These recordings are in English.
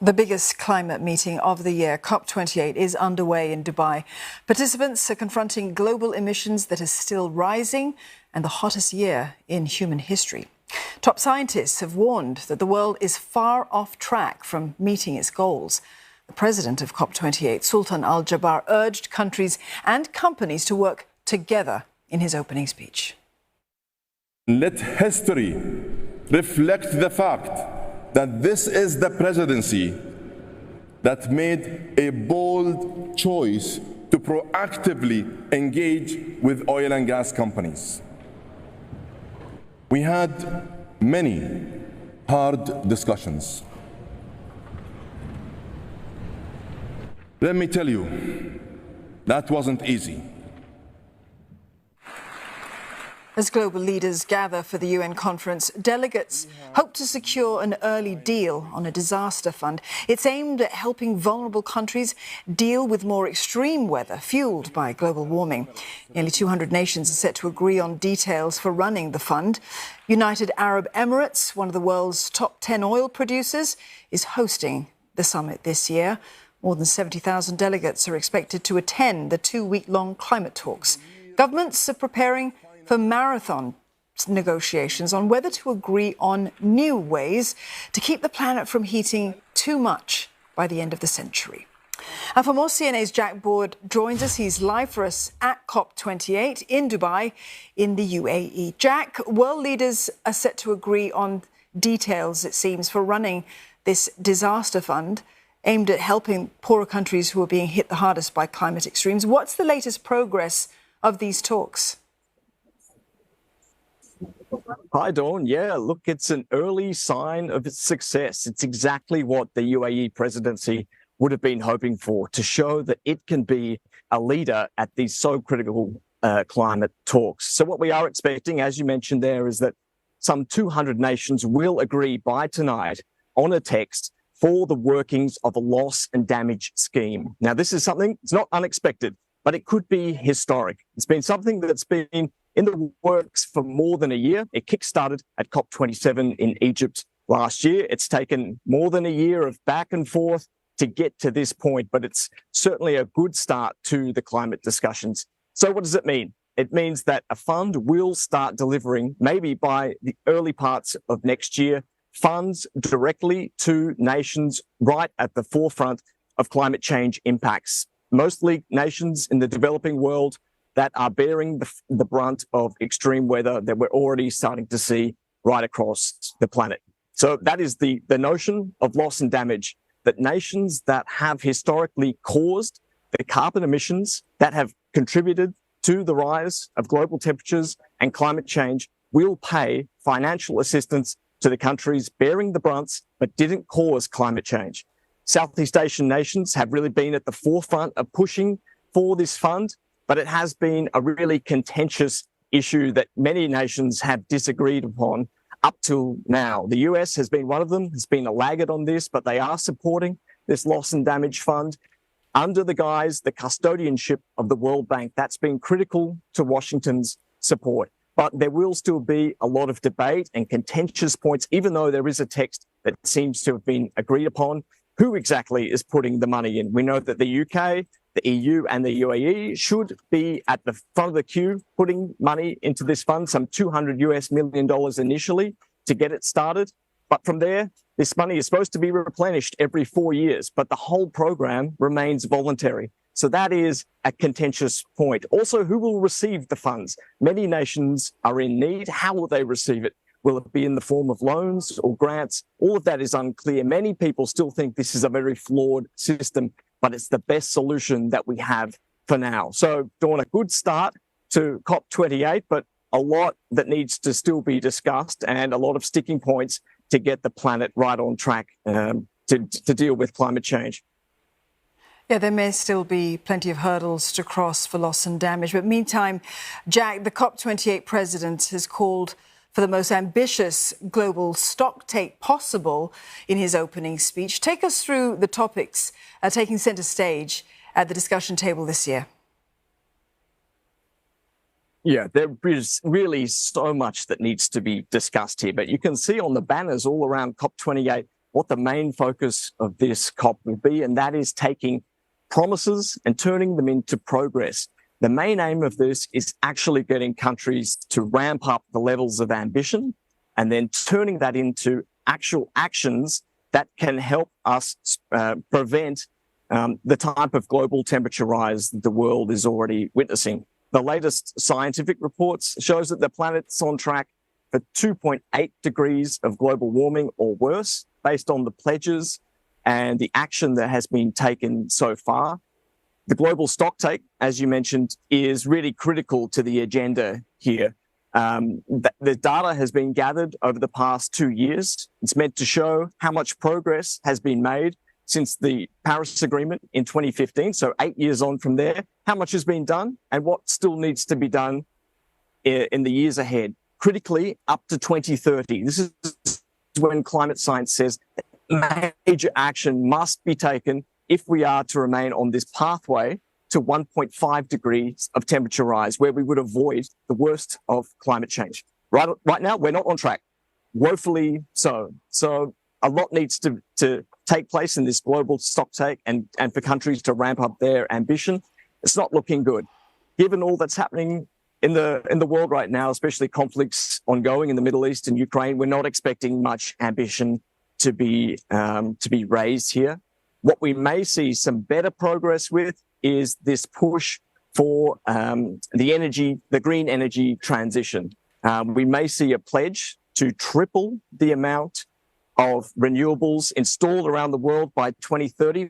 The biggest climate meeting of the year, COP28, is underway in Dubai. Participants are confronting global emissions that are still rising and the hottest year in human history. Top scientists have warned that the world is far off track from meeting its goals. The president of COP28, Sultan Al Jaber, urged countries and companies to work together in his opening speech. Let history reflect the fact that this is the presidency that made a bold choice to proactively engage with oil and gas companies. We had many hard discussions. Let me tell you, that wasn't easy. As global leaders gather for the UN conference, delegates hope to secure an early deal on a disaster fund. It's aimed at helping vulnerable countries deal with more extreme weather fueled by global warming. Nearly 200 nations are set to agree on details for running the fund. United Arab Emirates, one of the world's top 10 oil producers, is hosting the summit this year. More than 70,000 delegates are expected to attend the two-week-long climate talks. Governments are preparing for marathon negotiations on whether to agree on new ways to keep the planet from heating too much by the end of the century. And for more, CNA's Jack Board joins us. He's live for us at COP28 in Dubai in the UAE. Jack, world leaders are set to agree on details, it seems, for running this disaster fund aimed at helping poorer countries who are being hit the hardest by climate extremes. What's the latest progress of these talks? Hi, Dawn. Yeah, look, it's an early sign of its success. It's exactly what the UAE presidency would have been hoping for, to show that it can be a leader at these so critical climate talks. So what we are expecting, as you mentioned there, is that some 200 nations will agree by tonight on a text for the workings of a loss and damage scheme. Now, this is something, it's not unexpected, but it could be historic. It's been something that's been in the works for more than a year. It kick-started at COP27 in Egypt last year. It's taken more than a year of back and forth to get to this point, but it's certainly a good start to the climate discussions. So what does it mean? It means that a fund will start delivering, maybe by the early parts of next year, funds directly to nations right at the forefront of climate change impacts, mostly nations in the developing world that are bearing the brunt of extreme weather that we're already starting to see right across the planet. So that is the notion of loss and damage, that nations that have historically caused the carbon emissions that have contributed to the rise of global temperatures and climate change will pay financial assistance to the countries bearing the brunts but didn't cause climate change. Southeast Asian nations have really been at the forefront of pushing for this fund, but it has been a really contentious issue that many nations have disagreed upon up till now. The US has been one of them, has been a laggard on this, but they are supporting this loss and damage fund under the guise, the custodianship of the World Bank. That's been critical to Washington's support. But there will still be a lot of debate and contentious points, even though there is a text that seems to have been agreed upon. Who exactly is putting the money in? We know that the UK, the EU and the UAE should be at the front of the queue putting money into this fund, some $200 million initially to get it started. But from there, this money is supposed to be replenished every 4 years, but the whole program remains voluntary. So that is a contentious point. Also, who will receive the funds? Many nations are in need. How will they receive it? Will it be in the form of loans or grants? All of that is unclear. Many people still think this is a very flawed system, but it's the best solution that we have for now. So, Dawn, a good start to COP28, but a lot that needs to still be discussed and a lot of sticking points to get the planet right on track to deal with climate change. Yeah, there may still be plenty of hurdles to cross for loss and damage. But meantime, Jack, the COP28 president has called for the most ambitious global stocktake possible in his opening speech. Take us through the topics taking centre stage at the discussion table this year. Yeah, there is really so much that needs to be discussed here. But you can see on the banners all around COP28 what the main focus of this COP will be, and that is taking promises and turning them into progress. The main aim of this is actually getting countries to ramp up the levels of ambition and then turning that into actual actions that can help us prevent the type of global temperature rise that the world is already witnessing. The latest scientific reports shows that the planet's on track for 2.8 degrees of global warming or worse, based on the pledges and the action that has been taken so far. The global stocktake, as you mentioned, is really critical to the agenda here. The data has been gathered over the past 2 years. It's meant to show how much progress has been made since the Paris Agreement in 2015, so 8 years on from there, how much has been done and what still needs to be done in the years ahead. Critically, up to 2030. This is when climate science says major action must be taken if we are to remain on this pathway to 1.5 degrees of temperature rise, where we would avoid the worst of climate change. Right now, we're not on track, woefully so. So a lot needs to take place in this global stocktake and for countries to ramp up their ambition. It's not looking good. Given all that's happening in the world right now, especially conflicts ongoing in the Middle East and Ukraine, we're not expecting much ambition to be raised here. What we may see some better progress with is this push for the green energy transition. We may see a pledge to triple the amount of renewables installed around the world by 2030.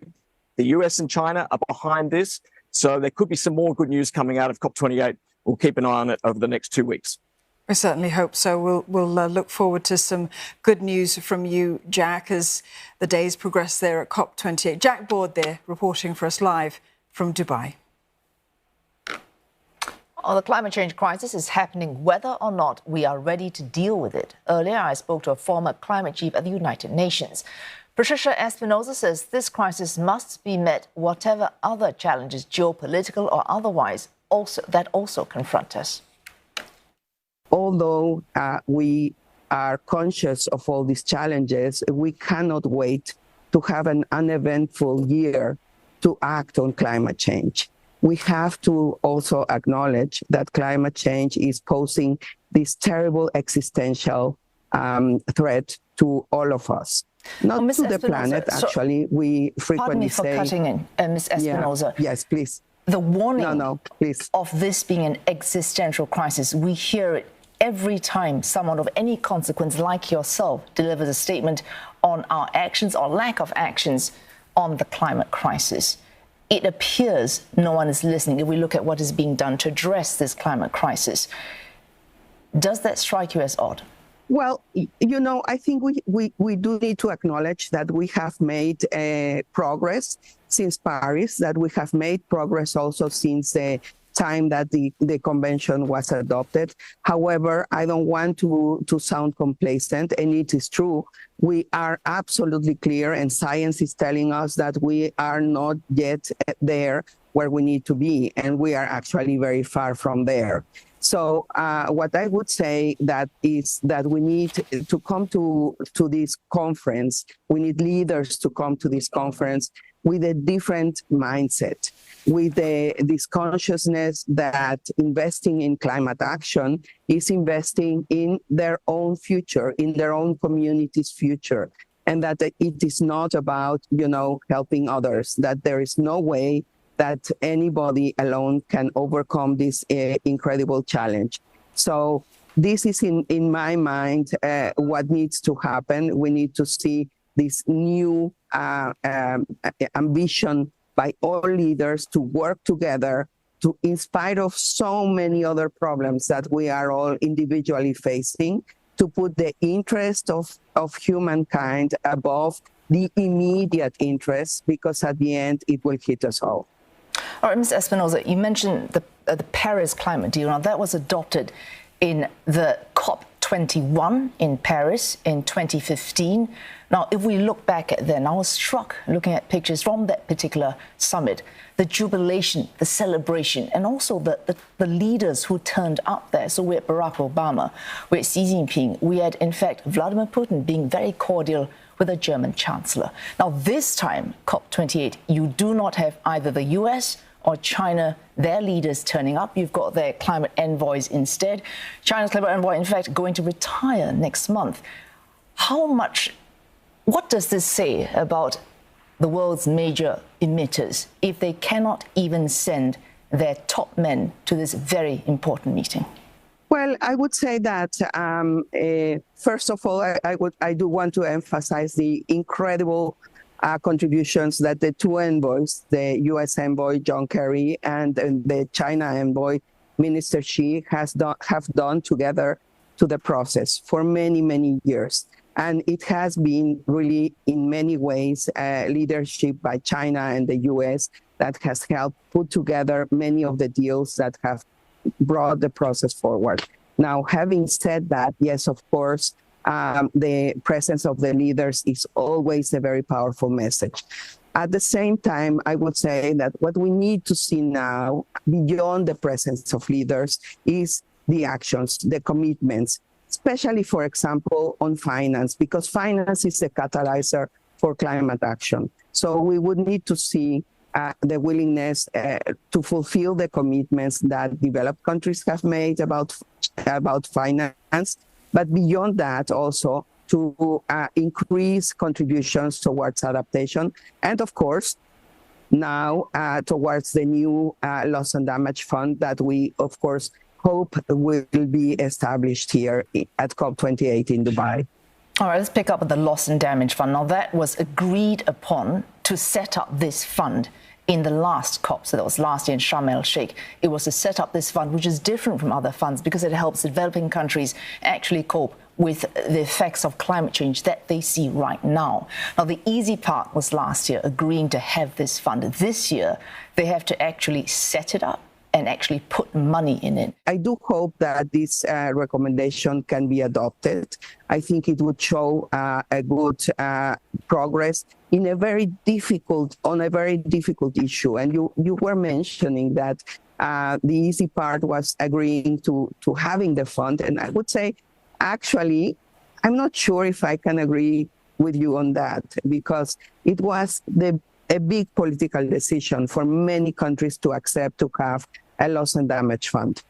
The US and China are behind this, so there could be some more good news coming out of COP28. We'll keep an eye on it over the next 2 weeks. I certainly hope so. We'll look forward to some good news from you, Jack, as the days progress there at COP28. Jack Board there, reporting for us live from Dubai. Oh, the climate change crisis is happening whether or not we are ready to deal with it. Earlier, I spoke to a former climate chief at the United Nations. Patricia Espinosa says this crisis must be met whatever other challenges, geopolitical or otherwise, also confront us. Although we are conscious of all these challenges, we cannot wait to have an uneventful year to act on climate change. We have to also acknowledge that climate change is posing this terrible existential threat to all of us. Not to the planet, actually. We frequently say... Pardon me for cutting in, Ms. Espinosa. Yeah. Yes, please. The warning please. of this being an existential crisis, we hear it every time someone of any consequence like yourself delivers a statement on our actions or lack of actions on the climate crisis. It appears no one is listening if we look at what is being done to address this climate crisis. Does that strike you as odd? Well, I think we do need to acknowledge that we have made progress since Paris, that we have made progress also since the time that the convention was adopted. However, I don't want to sound complacent, and it is true. We are absolutely clear, and science is telling us that we are not yet there where we need to be, and we are actually very far from there. So what I would say is that we need to come to this conference. We need leaders to come to this conference with a different mindset, with this consciousness that investing in climate action is investing in their own future, in their own community's future, and that it is not about, helping others, that there is no way that anybody alone can overcome this incredible challenge. So this is, in my mind, what needs to happen. We need to see this new ambition by all leaders to work together to, in spite of so many other problems that we are all individually facing, to put the interest of humankind above the immediate interest, because at the end it will hit us all. All right, Ms. Espinosa, you mentioned the Paris climate deal. Now, that was adopted in the COP28 COP21 in Paris in 2015. Now, if we look back at then, I was struck looking at pictures from that particular summit, the jubilation, the celebration, and also the leaders who turned up there. So we had Barack Obama, we had Xi Jinping, we had, in fact, Vladimir Putin being very cordial with the German Chancellor. Now, this time, COP28, you do not have either the US or China, their leaders turning up. You've got their climate envoys instead. China's climate envoy, in fact, going to retire next month. What does this say about the world's major emitters if they cannot even send their top men to this very important meeting? Well, I would say that, first of all, I do want to emphasize the incredible contributions that the two envoys, the U.S. envoy John Kerry and the China envoy Minister Xi, have done together to the process for many, many years. And it has been really, in many ways, leadership by China and the U.S. that has helped put together many of the deals that have brought the process forward. Now, having said that, yes, of course, the presence of the leaders is always a very powerful message. At the same time, I would say that what we need to see now, beyond the presence of leaders, is the actions, the commitments, especially, for example, on finance, because finance is a catalyzer for climate action. So we would need to see the willingness to fulfill the commitments that developed countries have made about finance, but beyond that also to increase contributions towards adaptation, and of course now towards the new loss and damage fund that we of course hope will be established here at COP28 in Dubai. All right, let's pick up with the loss and damage fund. Now, that was agreed upon to set up this fund in the last COP, so that was last year in Sharm el-Sheikh. It was to set up this fund, which is different from other funds because it helps developing countries actually cope with the effects of climate change that they see right now. Now, the easy part was last year, agreeing to have this fund. This year, they have to actually set it up and actually put money in it. I do hope that this recommendation can be adopted. I think it would show a good progress in a very difficult issue. And you were mentioning that the easy part was agreeing to having the fund. And I would say, actually, I'm not sure if I can agree with you on that, because it was a big political decision for many countries to accept to have a loss and damage fund,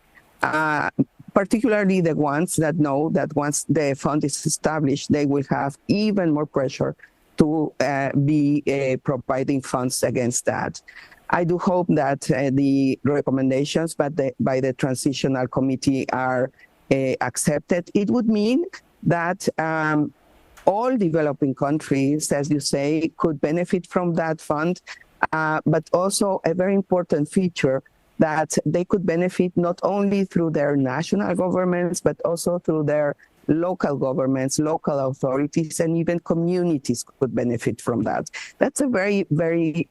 particularly the ones that know that once the fund is established, they will have even more pressure to be providing funds against that. I do hope that the recommendations by the Transitional Committee are accepted. It would mean that all developing countries, as you say, could benefit from that fund, but also a very important feature that they could benefit not only through their national governments, but also through their local governments, local authorities, and even communities could benefit from that. That's a very, very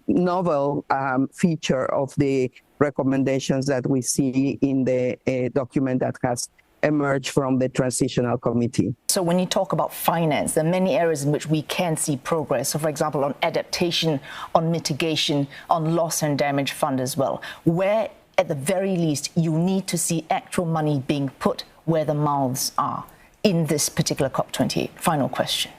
novel feature of the recommendations that we see in the document that has emerge from the Transitional Committee. So when you talk about finance, there are many areas in which we can see progress. So, for example, on adaptation, on mitigation, on loss and damage fund as well, where at the very least you need to see actual money being put where the mouths are in this particular COP28. Final question.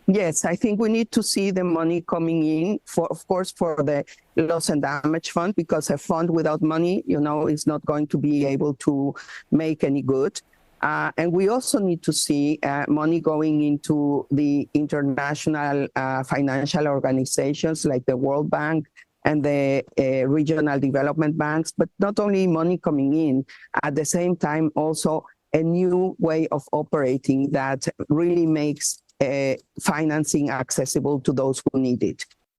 Yes, I think we need to see the money coming in, of course, for the loss and damage fund, because a fund without money, is not going to be able to make any good. And we also need to see money going into the international financial organizations like the World Bank and the regional development banks, but not only money coming in, at the same time also a new way of operating that really makes financing accessible to those who need it.